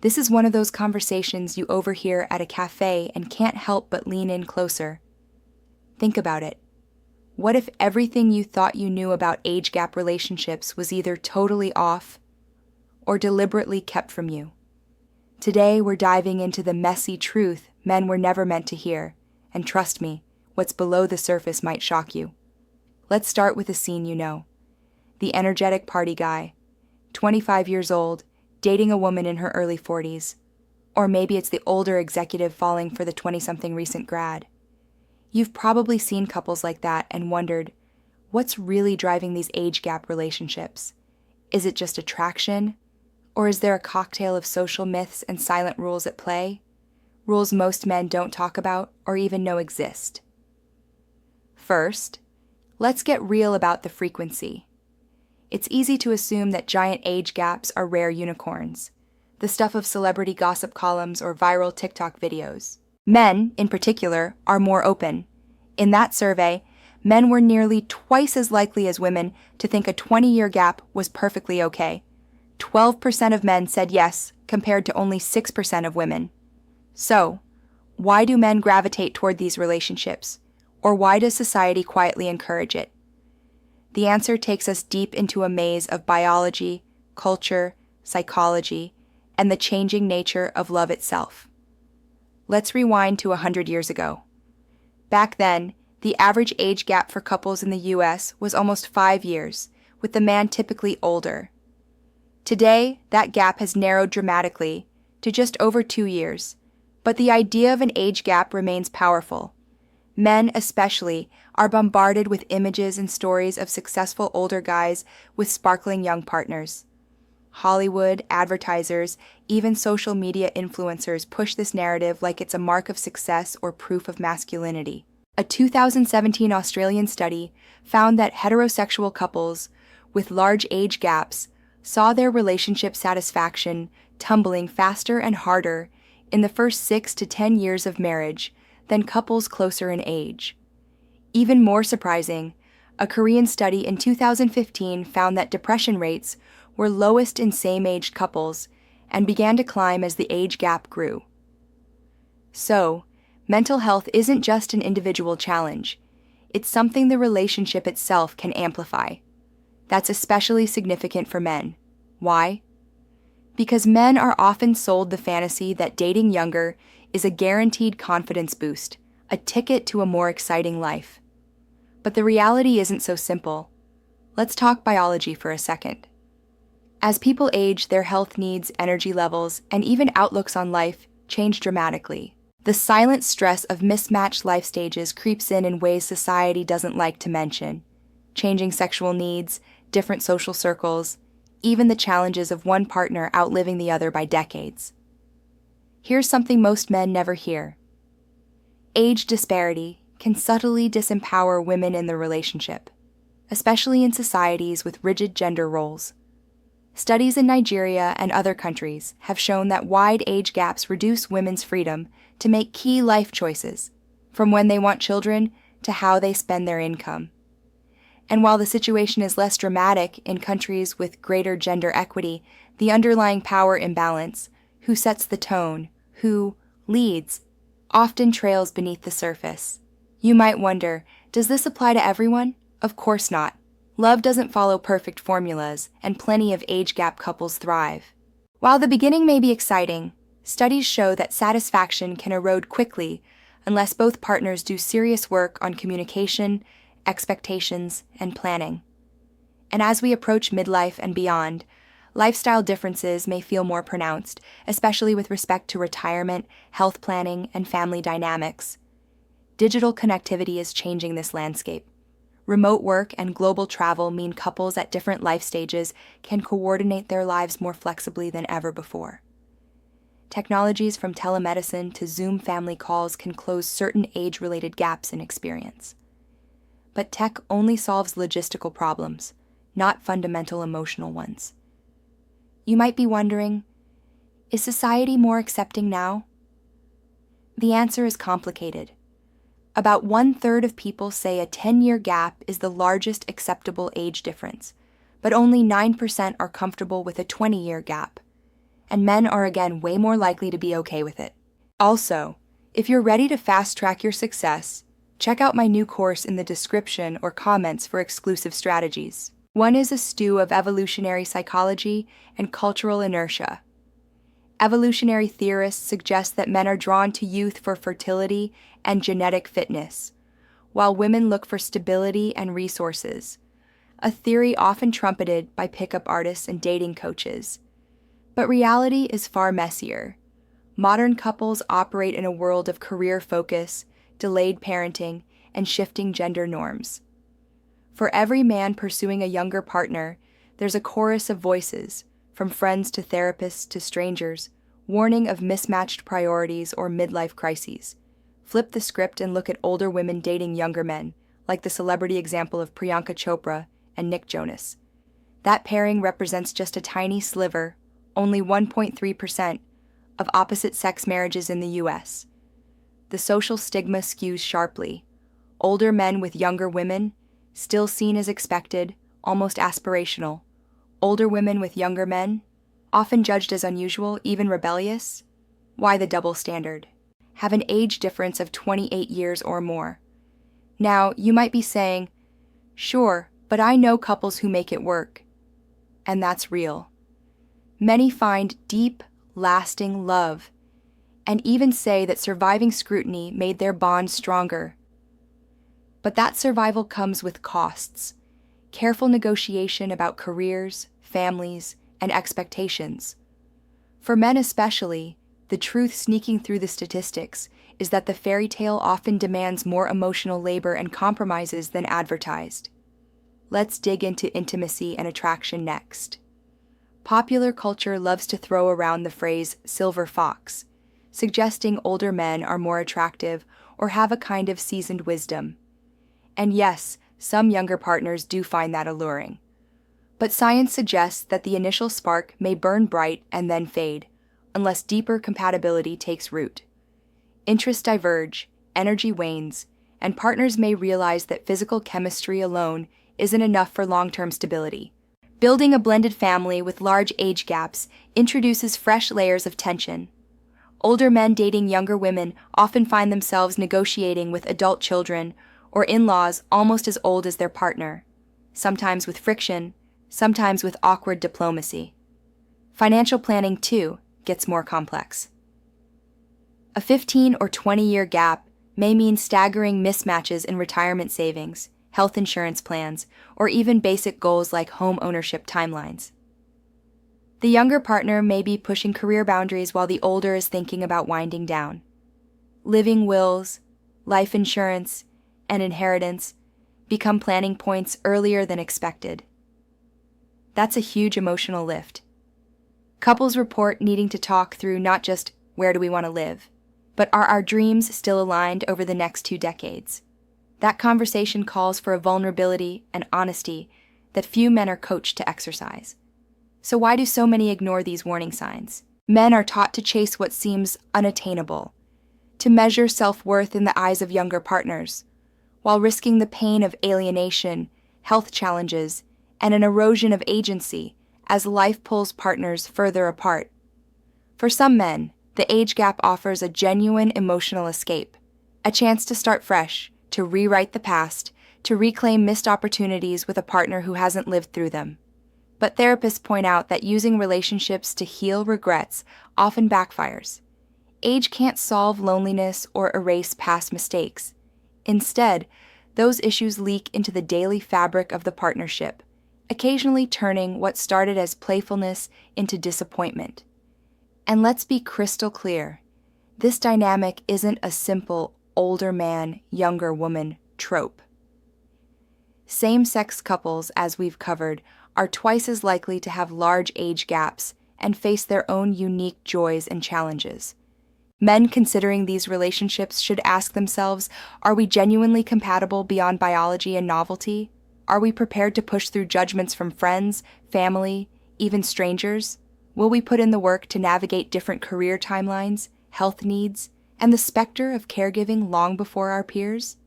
This is one of those conversations you overhear at a cafe and can't help but lean in closer. Think about it. What if everything you thought you knew about age gap relationships was either totally off or deliberately kept from you? Today, we're diving into the messy truth men were never meant to hear, and trust me, what's below the surface might shock you. Let's start with a scene you know. The energetic party guy, 25 years old, dating a woman in her early 40s. Or maybe it's the older executive falling for the 20-something recent grad. You've probably seen couples like that and wondered, what's really driving these age gap relationships? Is it just attraction? Or is there a cocktail of social myths and silent rules at play? Rules most men don't talk about or even know exist. First, let's get real about the frequency. It's easy to assume that giant age gaps are rare unicorns, the stuff of celebrity gossip columns or viral TikTok videos. Men, in particular, are more open. In that survey, men were nearly twice as likely as women to think a 20-year gap was perfectly okay. 12% of men said yes, compared to only 6% of women. So, why do men gravitate toward these relationships? Or why does society quietly encourage it? The answer takes us deep into a maze of biology, culture, psychology, and the changing nature of love itself. Let's rewind to 100 years ago. Back then, the average age gap for couples in the US was almost 5 years, with the man typically older. Today, that gap has narrowed dramatically to just over 2 years, but the idea of an age gap remains powerful. Men, especially, are bombarded with images and stories of successful older guys with sparkling young partners. Hollywood, advertisers, even social media influencers push this narrative like it's a mark of success or proof of masculinity. A 2017 Australian study found that heterosexual couples with large age gaps saw their relationship satisfaction tumbling faster and harder in the first 6 to 10 years of marriage than couples closer in age. Even more surprising, a Korean study in 2015 found that depression rates were lowest in same-aged couples and began to climb as the age gap grew. So, mental health isn't just an individual challenge. It's something the relationship itself can amplify. That's especially significant for men. Why? Because men are often sold the fantasy that dating younger is a guaranteed confidence boost, a ticket to a more exciting life. But the reality isn't so simple. Let's talk biology for a second. As people age, their health needs, energy levels, and even outlooks on life change dramatically. The silent stress of mismatched life stages creeps in ways society doesn't like to mention. Changing sexual needs, different social circles, even the challenges of one partner outliving the other by decades. Here's something most men never hear. Age disparity can subtly disempower women in the relationship, especially in societies with rigid gender roles. Studies in Nigeria and other countries have shown that wide age gaps reduce women's freedom to make key life choices, from when they want children to how they spend their income. And while the situation is less dramatic in countries with greater gender equity, the underlying power imbalance, who sets the tone, who leads, often trails beneath the surface. You might wonder, does this apply to everyone? Of course not. Love doesn't follow perfect formulas, and plenty of age gap couples thrive. While the beginning may be exciting, studies show that satisfaction can erode quickly unless both partners do serious work on communication, expectations, and planning. And as we approach midlife and beyond, lifestyle differences may feel more pronounced, especially with respect to retirement, health planning, and family dynamics. Digital connectivity is changing this landscape. Remote work and global travel mean couples at different life stages can coordinate their lives more flexibly than ever before. Technologies from telemedicine to Zoom family calls can close certain age-related gaps in experience. But tech only solves logistical problems, not fundamental emotional ones. You might be wondering, is society more accepting now? The answer is complicated. About 1/3 of people say a 10-year gap is the largest acceptable age difference, but only 9% are comfortable with a 20-year gap. and men are again way more likely to be okay with it. Also, if you're ready to fast-track your success, check out my new course in the description or comments for exclusive strategies. One is a stew of evolutionary psychology and cultural inertia. Evolutionary theorists suggest that men are drawn to youth for fertility and genetic fitness, while women look for stability and resources, a theory often trumpeted by pickup artists and dating coaches. But reality is far messier. Modern couples operate in a world of career focus, delayed parenting, and shifting gender norms. For every man pursuing a younger partner, there's a chorus of voices, from friends to therapists to strangers, warning of mismatched priorities or midlife crises. Flip the script and look at older women dating younger men, like the celebrity example of Priyanka Chopra and Nick Jonas. That pairing represents just a tiny sliver, only 1.3%, of opposite-sex marriages in the U.S. The social stigma skews sharply. Older men with younger women, still seen as expected, almost aspirational. Older women with younger men, often judged as unusual, even rebellious. Why the double standard? Have an age difference of 28 years or more. Now, you might be saying, sure, but I know couples who make it work. And that's real. Many find deep, lasting love, and even say that surviving scrutiny made their bond stronger. But that survival comes with costs, careful negotiation about careers, families, and expectations. For men especially, the truth sneaking through the statistics is that the fairy tale often demands more emotional labor and compromises than advertised. Let's dig into intimacy and attraction next. Popular culture loves to throw around the phrase silver fox, suggesting older men are more attractive or have a kind of seasoned wisdom. And yes, some younger partners do find that alluring. But science suggests that the initial spark may burn bright and then fade, unless deeper compatibility takes root. Interests diverge, energy wanes, and partners may realize that physical chemistry alone isn't enough for long-term stability. Building a blended family with large age gaps introduces fresh layers of tension. Older men dating younger women often find themselves negotiating with adult children or in-laws almost as old as their partner, sometimes with friction, sometimes with awkward diplomacy. Financial planning, too, gets more complex. A 15 or 20-year gap may mean staggering mismatches in retirement savings, health insurance plans, or even basic goals like home ownership timelines. The younger partner may be pushing career boundaries while the older is thinking about winding down. Living wills, life insurance, and inheritance become planning points earlier than expected. That's a huge emotional lift. Couples report needing to talk through not just where do we want to live, but are our dreams still aligned over the next 2 decades? That conversation calls for a vulnerability and honesty that few men are coached to exercise. So why do so many ignore these warning signs? Men are taught to chase what seems unattainable, to measure self-worth in the eyes of younger partners, while risking the pain of alienation, health challenges, and an erosion of agency as life pulls partners further apart. For some men, the age gap offers a genuine emotional escape, a chance to start fresh, to rewrite the past, to reclaim missed opportunities with a partner who hasn't lived through them. But therapists point out that using relationships to heal regrets often backfires. Age can't solve loneliness or erase past mistakes. Instead, those issues leak into the daily fabric of the partnership, occasionally turning what started as playfulness into disappointment. And let's be crystal clear, this dynamic isn't a simple older man, younger woman trope. Same-sex couples, as we've covered, are twice as likely to have large age gaps and face their own unique joys and challenges. Men considering these relationships should ask themselves, are we genuinely compatible beyond biology and novelty? Are we prepared to push through judgments from friends, family, even strangers? Will we put in the work to navigate different career timelines, health needs, and the specter of caregiving long before our peers?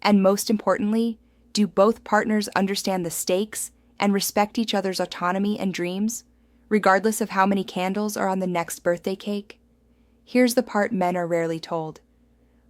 And most importantly, do both partners understand the stakes and respect each other's autonomy and dreams? regardless of how many candles are on the next birthday cake? Here's the part men are rarely told.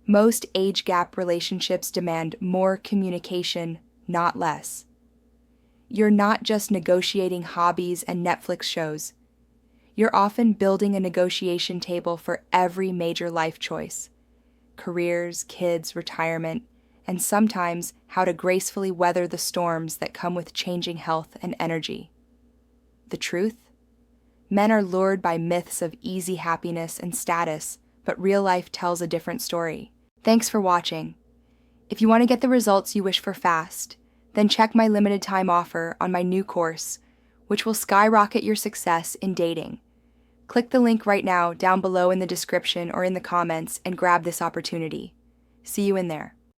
Most age gap relationships demand more communication, not less. You're not just negotiating hobbies and Netflix shows. You're often building a negotiation table for every major life choice: careers, kids, retirement, and sometimes how to gracefully weather the storms that come with changing health and energy. The truth? Men are lured by myths of easy happiness and status, but real life tells a different story. Thanks for watching. If you want to get the results you wish for fast, then check my limited time offer on my new course, which will skyrocket your success in dating. Click the link right now down below in the description or in the comments and grab this opportunity. See you in there.